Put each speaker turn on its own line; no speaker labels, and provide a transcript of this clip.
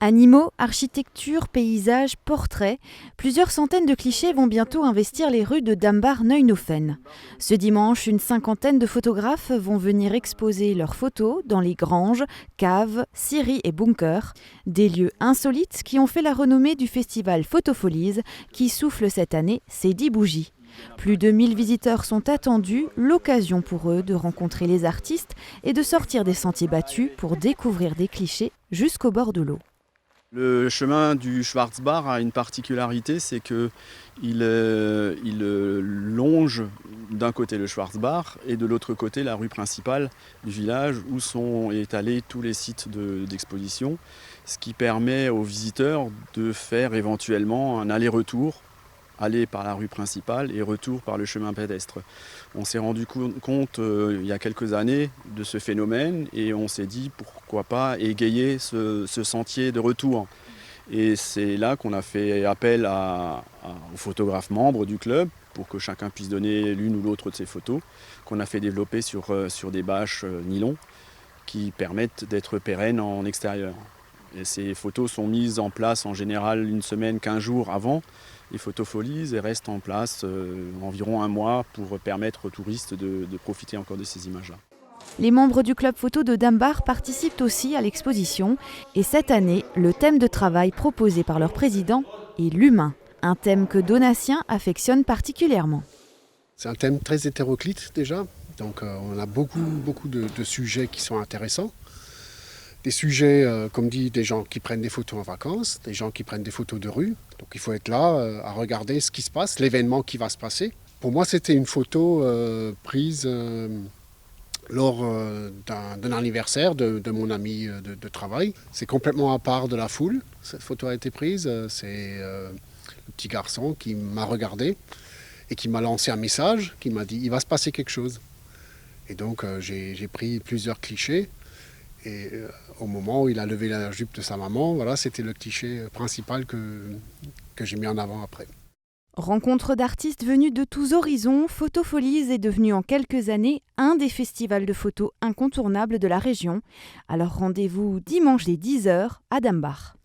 Animaux, architecture, paysages, portraits, plusieurs centaines de clichés vont bientôt investir les rues de Dambar-Neunofen. Ce dimanche, une cinquantaine de photographes vont venir exposer leurs photos dans les granges, caves, scieries et bunkers, des lieux insolites qui ont fait la renommée du festival Photofolies qui souffle cette année ses 10 bougies. Plus de 1000 visiteurs sont attendus, l'occasion pour eux de rencontrer les artistes et de sortir des sentiers battus pour découvrir des clichés jusqu'au bord de l'eau.
Le chemin du Schwarzbach a une particularité, c'est qu'il longe d'un côté le Schwarzbach et de l'autre côté la rue principale du village où sont étalés tous les sites d'exposition, ce qui permet aux visiteurs de faire éventuellement un aller-retour, aller par la rue principale et retour par le chemin pédestre. On s'est rendu compte il y a quelques années de ce phénomène et on s'est dit pourquoi pas égayer ce sentier de retour. Et c'est là qu'on a fait appel aux photographes membres du club pour que chacun puisse donner l'une ou l'autre de ses photos, qu'on a fait développer sur des bâches nylon qui permettent d'être pérennes en extérieur. Et ces photos sont mises en place en général une semaine, 15 jours avant les Photofolies et restent en place environ un mois pour permettre aux touristes de profiter encore de ces images-là.
Les membres du club photo de Dambar participent aussi à l'exposition et cette année, le thème de travail proposé par leur président est l'humain, un thème que Donatien affectionne particulièrement.
C'est un thème très hétéroclite déjà, donc on a beaucoup de sujets qui sont intéressants. Des sujets, comme dit, des gens qui prennent des photos en vacances, des gens qui prennent des photos de rue. Donc il faut être là à regarder ce qui se passe, l'événement qui va se passer. Pour moi, c'était une photo prise lors d'un anniversaire de mon ami de travail. C'est complètement à part de la foule. Cette photo a été prise. C'est le petit garçon qui m'a regardé et qui m'a lancé un message, qui m'a dit « il va se passer quelque chose ». Et donc j'ai pris plusieurs clichés. Et au moment où il a levé la jupe de sa maman, voilà, c'était le cliché principal que j'ai mis en avant après.
Rencontre d'artistes venus de tous horizons, Photofolies est devenu en quelques années un des festivals de photos incontournables de la région. Alors rendez-vous dimanche dès 10h à Dambar.